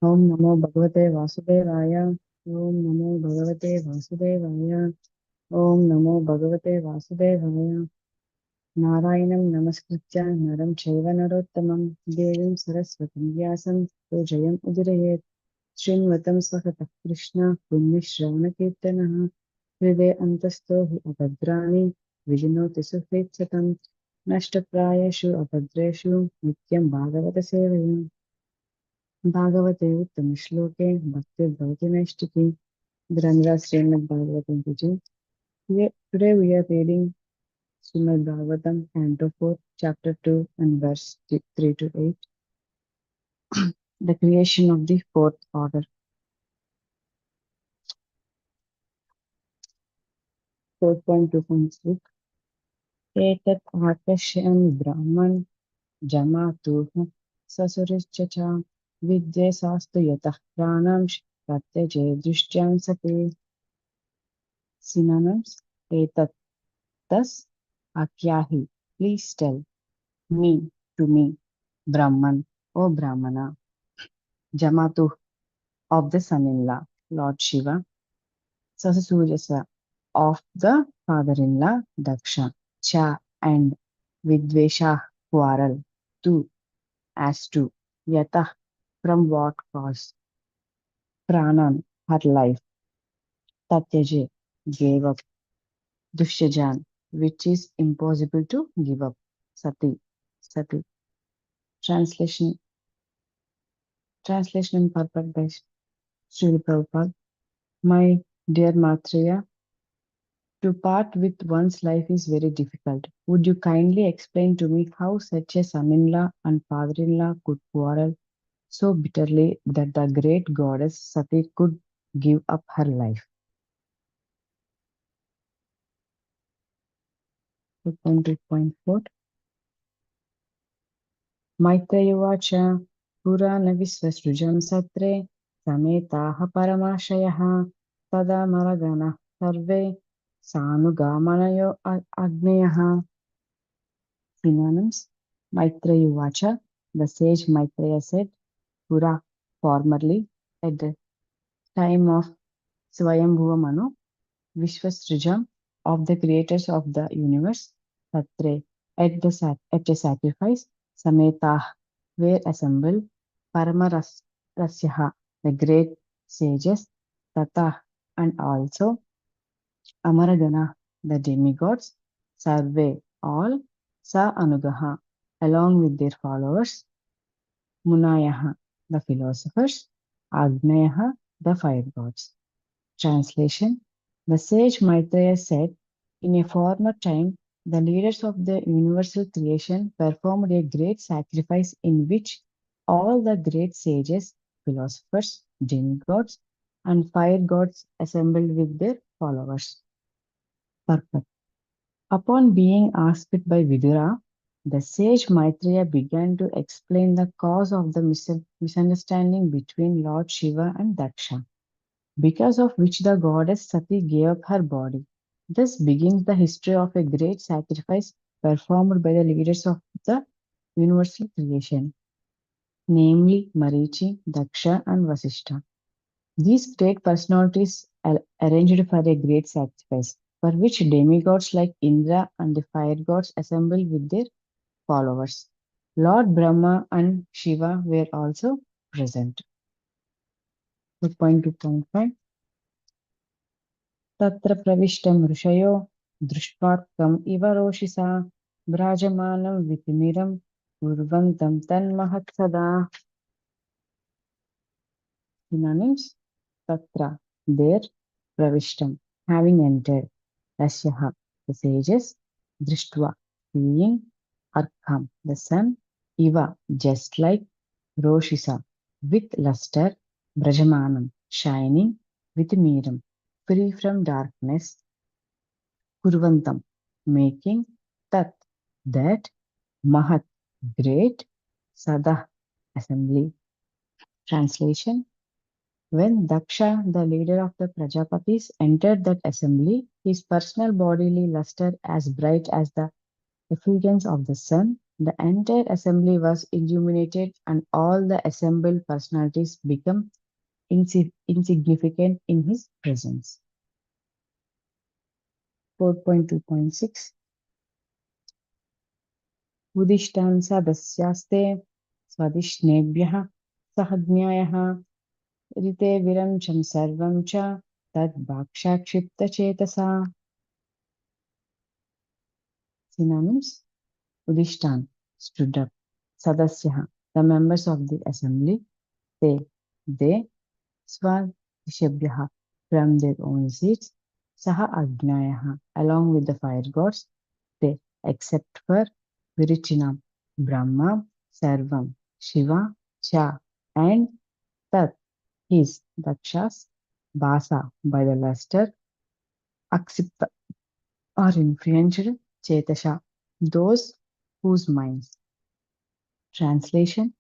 Om Namo Bhagavate Vasudevaya. Om Namo Bhagavate Vasudevaya. Om Namo Bhagavate Vasudevaya. Narayanam Namaskritya Naram Chaiva Narottamam Devim Saraswatam Vyasam Pujayam Udirayet Srinvatam Swakata Krishna Punyashravana Kirtanaha Hrive Antasto Hi Abhadrani Vijinoti Suhritsatam Nashtaprayashu Abhadreshu Nityam Bhagavata Sevayam Bhagavate Uttama-shloke Bhakti-bhavati Naistiki Dhanra Srimad Bhagavatam Pujam. Today we are reading Srimad Bhagavatam, Canto 4, Chapter 2, and verse 3 to 8. The creation of the fourth order. 4.2.6. Etat Akashyan Brahman Jamatuh Sasurishchacha Vidye Sastu Yatah Pranam Pratyaje Drishyam Sati. Synonyms. Etat, thus, Akyahi, please tell, me, to me, Brahman, O Brahmana, Jamatu, of the son-in-law, Lord Shiva, Sasasuryasa, of the father-in-law, Daksha, Cha, and Vidvesha, quarrel, to, as to, Yata, from what cause, Pranan, her life, Tatyaje, gave up, Dushyajan, which is impossible to give up, Sati, Sati. Translation and purport by Srila Prabhupada. My dear Maitreya, to part with one's life is very difficult. Would you kindly explain to me how such a son-in-law and father-in-law could quarrel so bitterly that the great goddess Sati could give up her life? 2.2.4 Maitreyovacha Purana Visvasrujam Satre Sametaha Paramashayah Tada Maragana Sarve Sanugamanayo Agneyaha. Synonyms. Maitreyovacha, the sage Maitreya said, Pura, formerly, at the time of Swayambhuva Manu, Vishwasrijam, of the creators of the universe, Tatre, at a sacrifice, Sametah, were assembled, Paramarasyaha, the great sages, Tata, and also Amaragana, the demigods, Sarve, all, Sa Anugaha, along with their followers, Munayaha, the philosophers, Agnayaha, the fire gods. Translation. The sage Maitreya said, in a former time, the leaders of the universal creation performed a great sacrifice in which all the great sages, philosophers, demigods, and fire gods assembled with their followers. Purport. Upon being asked by Vidura, the sage Maitreya began to explain the cause of the misunderstanding between Lord Shiva and Daksha, because of which the goddess Sati gave up her body. Thus begins the history of a great sacrifice performed by the leaders of the universal creation, namely Marichi, Daksha, and Vasishtha. These great personalities arranged for a great sacrifice, for which demigods like Indra and the fire gods assembled with their followers. Lord Brahma and Shiva were also present. 2.2.5 Tatra pravishtam ऋषयो दृष्ट्वात्कम् इव रोषिसा भ्राजमानं वितिमिरं कुर्वन्तं तन्महत्सदा. Synonyms. Tatra, there, pravishtam, having entered, Rasyaha, the sages, Drishtva, seeing, Arkham, the sun, Iva, just like, Roshisa, with luster, Brajamanam, shining, with Miram, free from darkness, Kurvantam, making, Tat, that, Mahat, great, Sada, assembly. Translation. When Daksha, the leader of the Prajapatis, entered that assembly, his personal bodily luster as bright as the effulgence of the sun, The entire assembly was illuminated, and all the assembled personalities become insignificant in his presence. 4.2.6 उदिष्टान् सदस्यास्ते स्वधिष्णेभ्यः सहज्ञायः ऋते विरञ्चं सर्वं च तद्भाक्षाक्षिप्तचेतसा. Synonyms: Udishtan stood up. Sadasyaha, the members of the assembly. They, Swadhishabhyaha, from their own seats. Saha Agnayaha, along with the fire gods. They, except for Virichinam, Brahma, Sarvam, Shiva, Cha, and Tat, his, Dakshas, Basa, by the luster, Aksipta, or influenced, Chetasha, those whose minds. Translation: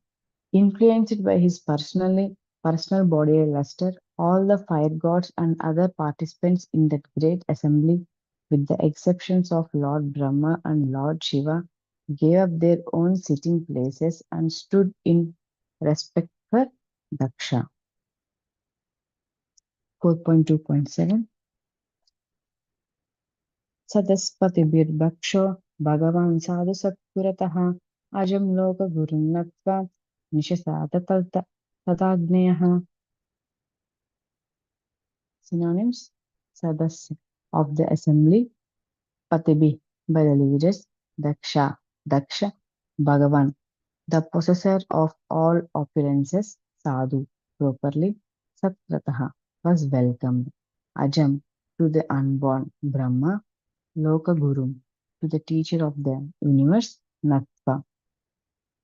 influenced by his personal bodily luster, all the fire gods and other participants in that great assembly, with the exceptions of Lord Brahma and Lord Shiva, gave up their own sitting places and stood in respect for Daksha. 4.2.7 सदस्पतिभिर्भक्षो भगवान् साधु सत्पुरतः अजं लोकगुरुं नत्वा निशसाद तदाग्नेयः. Synonyms: Sadasya, of the assembly. Patibi, by the leaders. Daksha, Bhagavan, the possessor of all opulences. Sadhu, properly. Satprataha, was welcomed. Ajam, to the unborn. Brahma, Lokaguru, to the teacher of the universe. Natva,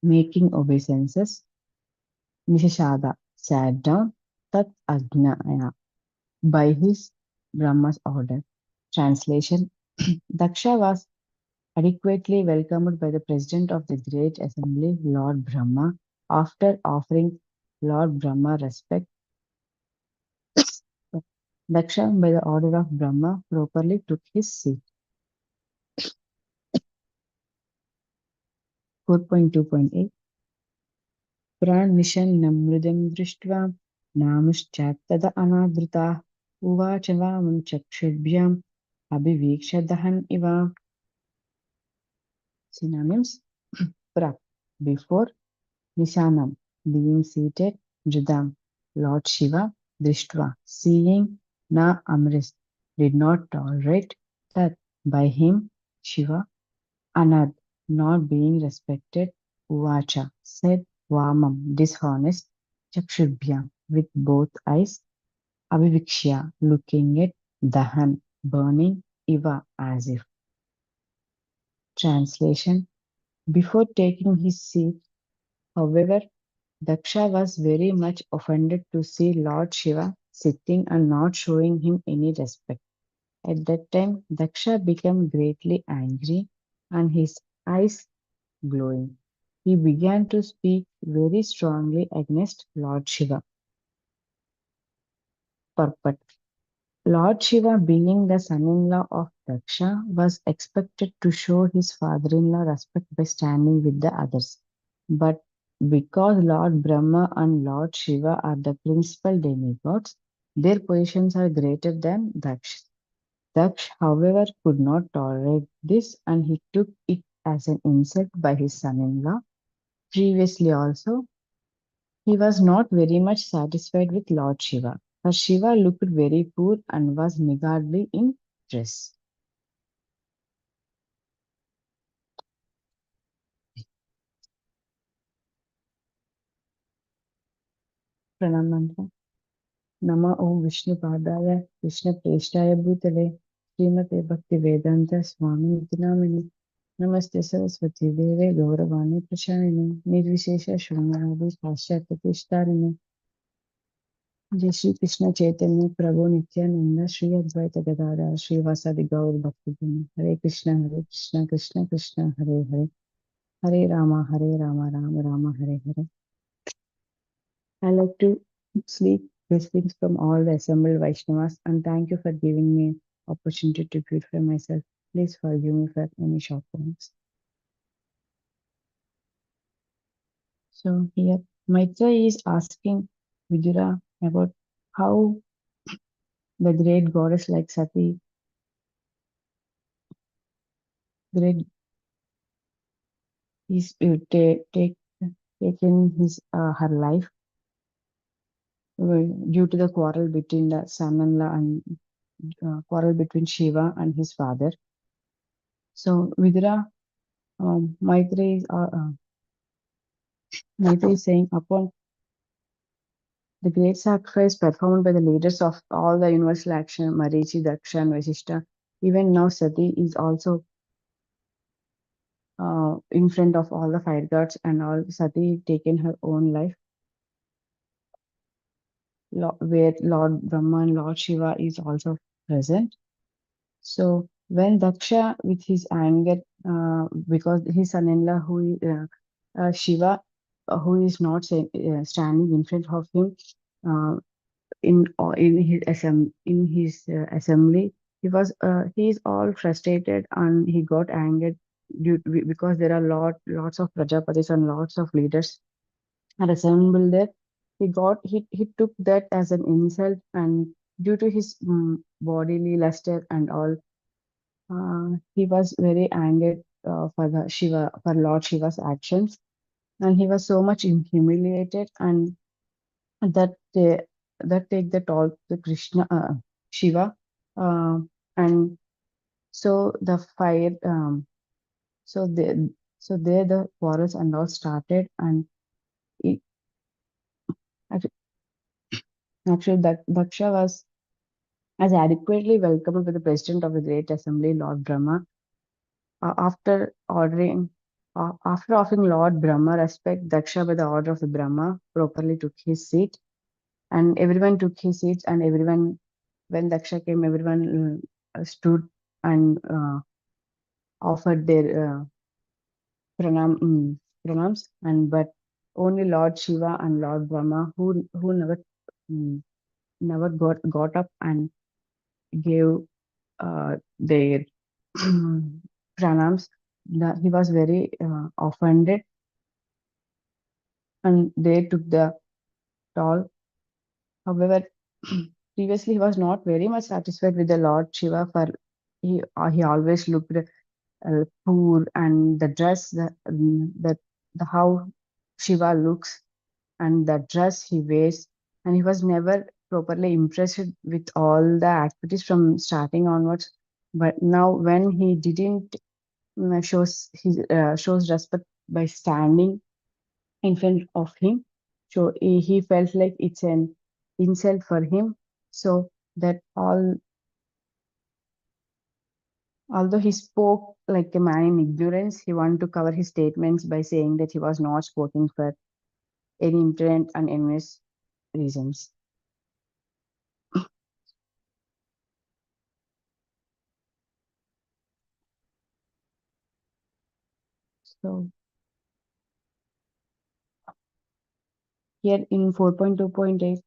making obeisances. Nishashada, sat down. Tat Agnaya, by his Brahma's order. Translation: Daksha was adequately welcomed by the president of the great assembly, Lord Brahma. After offering Lord Brahma respect, Daksha, by the order of Brahma, properly took his seat. 4.2.8 प्राणिशन्नमृदं दृष्ट्वा नामुश्चात्तद अनादृताः उवाच वामं चक्षुर्भ्याम् अभिवीक्ष्य दहन् इव. Synonyms: Prak, before. Nishanam, being seated. Judam, Lord Shiva. Drishtva, seeing. Na Amrit, did not tolerate. Tat, by him. Shiva. Anad, not being respected. Uvacha, said. Vamam, dishonest. Chakshubhyam, with both eyes. Avivikshya, looking at. Dahan, burning. Iva, as if. Translation: before taking his seat, however, Daksha was very much offended to see Lord Shiva sitting and not showing him any respect. At that time, Daksha became greatly angry and his eyes glowing. He began to speak very strongly against Lord Shiva. Purport: Lord Shiva, being the son-in-law of Daksha, was expected to show his father-in-law respect by standing with the others. But because Lord Brahma and Lord Shiva are the principal demigods, their positions are greater than Daksh. Daksh, however, could not tolerate this and he took it as an insult by his son-in-law. Previously also, he was not very much satisfied with Lord Shiva, for Shiva looked very poor and was niggardly in dress. Pranam Mantra. Nama Om Vishnu Padaya Krishna Preshthaya Bhutale Srimate Bhakti Vedanta Swami Niti Namini Namaste Saraswati Deve Gauravani Prachayani Nirvishesha Shunyavi Paschatya Prishtarini Jai Shri Krishna Chaitanya Prabhu Nityananda Shri Advaita Gadadhar Shri Vasadi Gaur Bhakti Hare Krishna Krishna Krishna Hare Hare Hare Rama Rama Rama Hare Hare. I like to seek blessings from all the assembled Vaishnavas and thank you for giving me opportunity to purify myself. Please forgive me for any shortcomings. So here Maitra is asking Vidura about how the great goddess like Sati, great is taken his her life due to the quarrel between the son-in-law and quarrel between Shiva and his father. So Vidura, Maitri is saying upon the great sacrifice performed by the leaders of all the universal action, Marichi, Daksha, and Vasishta. Even now, Sati is also in front of all the fire gods and all. Sati taken her own life, where Lord Brahma and Lord Shiva is also present. So when Daksha, with his anger, because his son-in-law, Shiva, who is not standing in front of him, uh, in his assembly, he is all frustrated and he got angered because there are lots of prajapatis and lots of leaders are assembled there. He took that as an insult, and due to his bodily luster and all, he was very angered for Lord Shiva's actions, and he was so much humiliated, and that they, that take the toll to Krishna, Shiva, uh, and so the fire, so they, so there the quarrels and all started, and it, actu- actually that Daksha was as adequately welcomed by the president of the Great Assembly, Lord Brahma, after after offering Lord Brahma respect, Daksha, by the order of the Brahma, properly took his seat, and everyone took his seats, and everyone, when Daksha came, everyone stood and offered their pranams, and but only Lord Shiva and Lord Brahma, who mm, never got up and gave their pranams. He was very offended, and they took the toll. However, previously he was not very much satisfied with the Lord Shiva, for he always looked poor, and the dress the how Shiva looks and the dress he wears, and he was never properly impressed with all the activities from starting onwards. But now when he didn't shows respect by standing in front of him, so he felt like it's an insult for him. So that although he spoke like a man in ignorance, he wanted to cover his statements by saying that he was not speaking for any imprudent and envious reasons. So here in 4.2.8,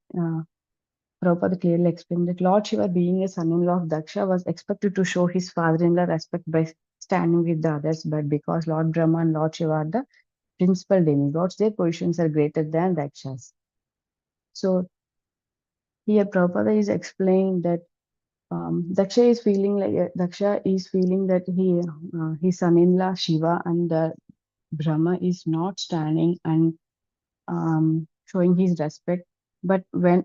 Prabhupada clearly explained that Lord Shiva, being a son-in-law of Daksha, was expected to show his father-in-law respect by standing with the others, but because Lord Brahma and Lord Shiva are the principal demigods, their positions are greater than Daksha's. So here Prabhupada is explaining that Daksha is feeling that his son-in-law Shiva and Brahma is not standing and showing his respect. But when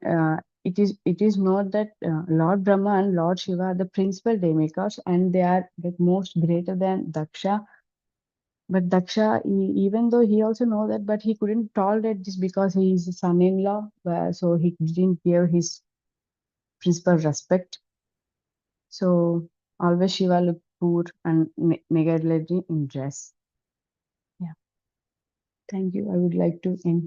it is not that Lord Brahma and Lord Shiva are the principal demigods, and they are the most greater than Daksha. But Daksha, even though he also know that, but he couldn't tolerate this because he is a son-in-law, so he didn't give his principal respect. So always Shiva looked poor and neglected in dress. Yeah, thank you. I would like to end.